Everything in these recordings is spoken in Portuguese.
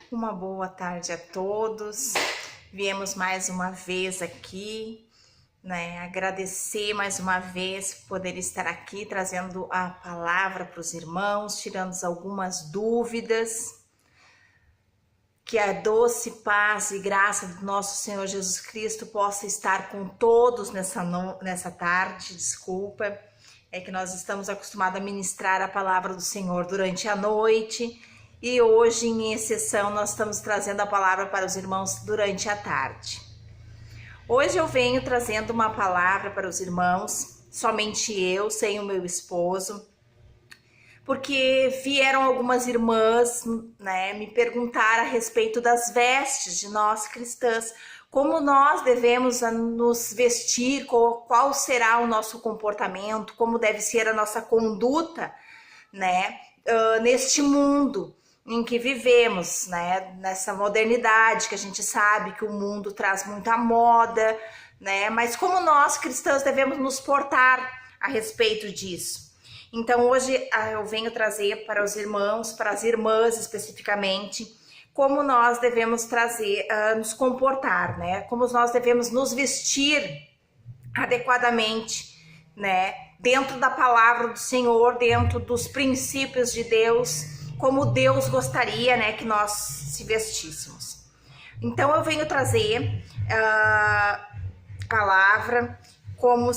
Uma boa tarde a todos. Viemos mais uma vez aqui, agradecer mais uma vez poder estar aqui trazendo a palavra para os irmãos, tirando algumas dúvidas. Que a doce paz e graça do nosso Senhor Jesus Cristo possa estar com todos nessa tarde. Desculpa, é que nós estamos acostumados a ministrar a palavra do Senhor durante a noite. E hoje, em exceção, nós estamos trazendo a palavra para os irmãos durante a tarde. Hoje eu venho trazendo uma palavra para os irmãos, somente eu, sem o meu esposo, porque vieram algumas irmãs, me perguntar a respeito das vestes de nós cristãs, como nós devemos nos vestir, qual será o nosso comportamento, como deve ser a nossa conduta, neste mundo em que vivemos, nessa modernidade que a gente sabe que o mundo traz muita moda, mas como nós cristãos devemos nos portar a respeito disso. Então hoje eu venho trazer para os irmãos, para as irmãs especificamente, como nós devemos nos comportar, como nós devemos nos vestir adequadamente, dentro da palavra do Senhor, dentro dos princípios de Deus, como Deus gostaria, que nós se vestíssemos. Então eu venho trazer a palavra com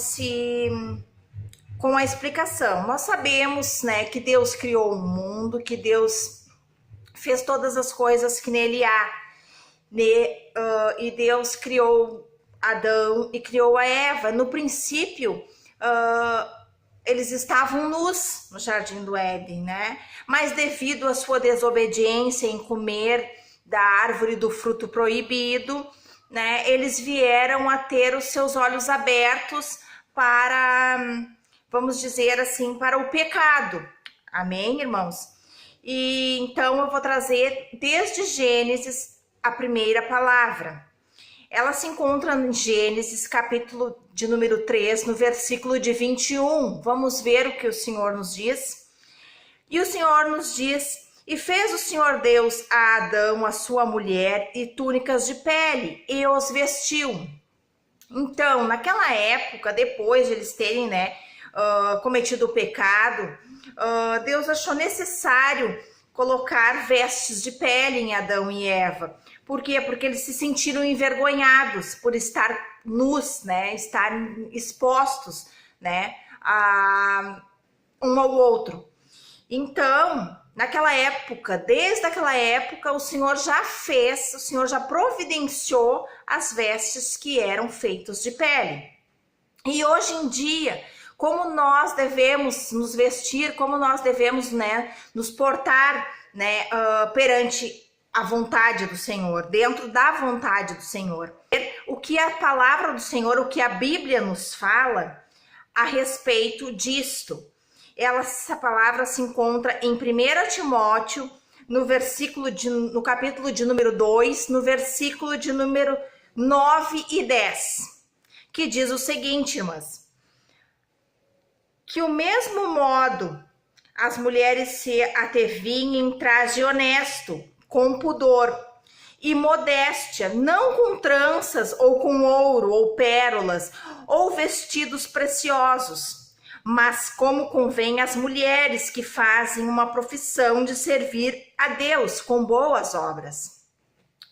a explicação. Nós sabemos, que Deus criou o mundo, que Deus fez todas as coisas que nele há, e Deus criou Adão e criou a Eva. No princípio, eles estavam nus no jardim do Éden, mas devido à sua desobediência em comer da árvore do fruto proibido, eles vieram a ter os seus olhos abertos para, vamos dizer assim, para o pecado. Amém, irmãos? E então eu vou trazer desde Gênesis a primeira palavra. Ela se encontra em Gênesis, capítulo de número 3, no versículo de 21. Vamos ver o que o Senhor nos diz. E o Senhor nos diz: e fez o Senhor Deus a Adão, a sua mulher, e túnicas de pele, e os vestiu. Então, naquela época, depois de eles terem cometido o pecado, Deus achou necessário colocar vestes de pele em Adão e Eva. Por quê? Porque eles se sentiram envergonhados por estar nus, estar expostos, a um ao outro. Então, naquela época, desde aquela época, o Senhor já providenciou as vestes que eram feitas de pele. E hoje em dia, como nós devemos nos vestir, como nós devemos nos portar perante a vontade do Senhor, dentro da vontade do Senhor. O que a palavra do Senhor, o que a Bíblia nos fala a respeito disto. Essa palavra se encontra em 1 Timóteo, no capítulo de número 2, no versículo de número 9 e 10, que diz o seguinte, irmãs: que o mesmo modo as mulheres se ateviem em traje honesto, com pudor e modéstia, não com tranças ou com ouro ou pérolas ou vestidos preciosos, mas como convém às mulheres que fazem uma profissão de servir a Deus com boas obras.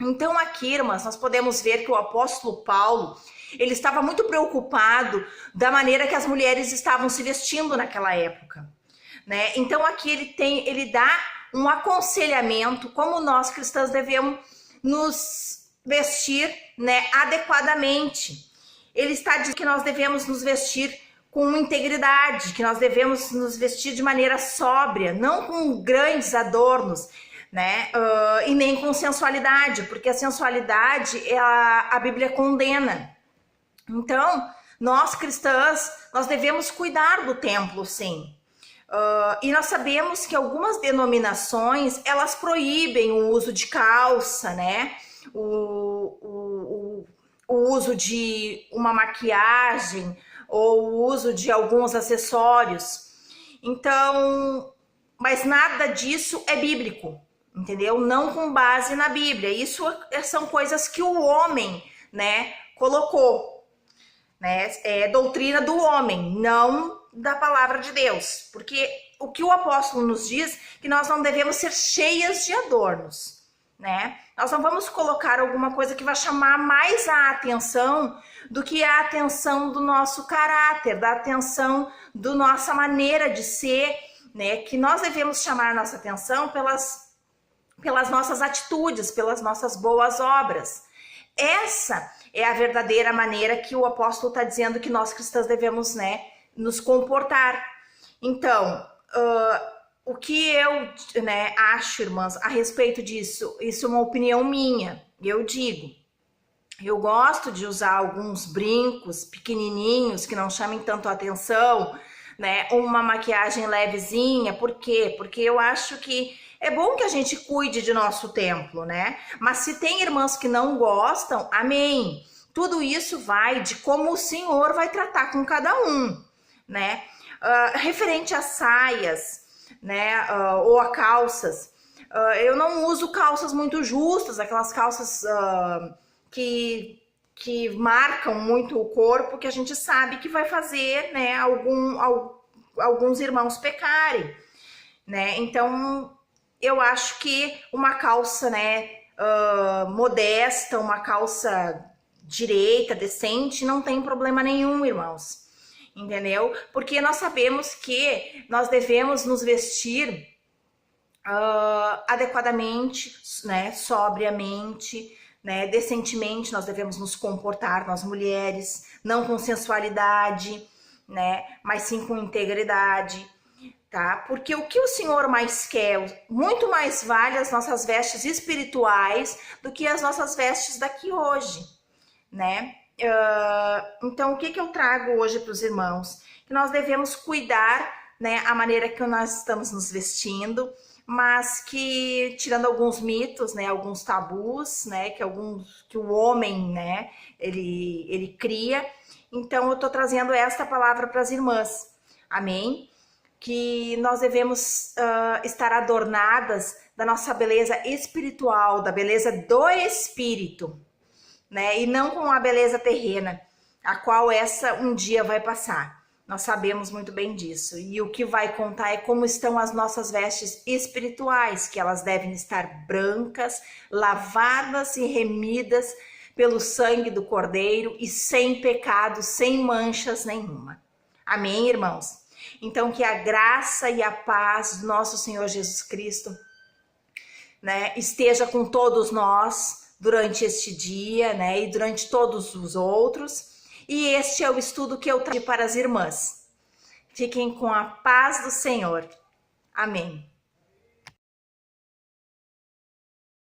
Então aqui, irmãs, nós podemos ver que o apóstolo Paulo, ele estava muito preocupado da maneira que as mulheres estavam se vestindo naquela época, Então aqui ele dá um aconselhamento como nós cristãos devemos nos vestir, adequadamente. Ele está dizendo que nós devemos nos vestir com integridade, que nós devemos nos vestir de maneira sóbria, não com grandes adornos, e nem com sensualidade, porque a sensualidade a Bíblia condena. Então, nós cristãs, nós devemos cuidar do templo, sim. E nós sabemos que algumas denominações, elas proíbem o uso de calça, o uso de uma maquiagem ou o uso de alguns acessórios. Então, mas nada disso é bíblico, entendeu? Não com base na Bíblia. Isso são coisas que o homem, né, colocou, né? É doutrina do homem, não da palavra de Deus. Porque o que o apóstolo nos diz que nós não devemos ser cheias de adornos, né? Nós não vamos colocar alguma coisa que vai chamar mais a atenção do que a atenção do nosso caráter, da atenção da nossa maneira de ser, né? Que nós devemos chamar a nossa atenção pelas nossas atitudes, pelas nossas boas obras. Essa é a verdadeira maneira que o apóstolo está dizendo que nós cristãos devemos, né, nos comportar. Então, o que eu, né, acho, irmãs, a respeito disso, isso é uma opinião minha, eu digo. Eu gosto de usar alguns brincos pequenininhos que não chamem tanto a atenção, né, uma maquiagem levezinha. Por quê? Porque eu acho que é bom que a gente cuide de nosso templo, né? Mas se tem irmãs que não gostam, amém. Tudo isso vai de como o Senhor vai tratar com cada um, né? Referente a saias, né? Ou a calças. Eu não uso calças muito justas, aquelas calças que marcam muito o corpo, que a gente sabe que vai fazer, né, alguns irmãos pecarem, né? Então, eu acho que uma calça, né, modesta, uma calça direita, decente, não tem problema nenhum, irmãos, entendeu? Porque nós sabemos que nós devemos nos vestir adequadamente, né, sobriamente, né, decentemente. Nós devemos nos comportar, nós mulheres, não com sensualidade, né, mas sim com integridade, tá? Porque o que o Senhor mais quer, muito mais vale as nossas vestes espirituais do que as nossas vestes daqui hoje, né? Então, o que eu trago hoje para os irmãos? Que nós devemos cuidar, né, a maneira que nós estamos nos vestindo, mas que, tirando alguns mitos, né, alguns tabus, né, que o homem, né, ele cria. Então, eu tô trazendo esta palavra para as irmãs, amém? Que nós devemos estar adornadas da nossa beleza espiritual, da beleza do espírito, né, e não com a beleza terrena, a qual essa um dia vai passar. Nós sabemos muito bem disso. E o que vai contar é como estão as nossas vestes espirituais, que elas devem estar brancas, lavadas e remidas pelo sangue do Cordeiro e sem pecado, sem manchas nenhuma. Amém, irmãos? Então, que a graça e a paz do nosso Senhor Jesus Cristo, né, esteja com todos nós durante este dia, né, e durante todos os outros. E este é o estudo que eu trago para as irmãs. Fiquem com a paz do Senhor. Amém.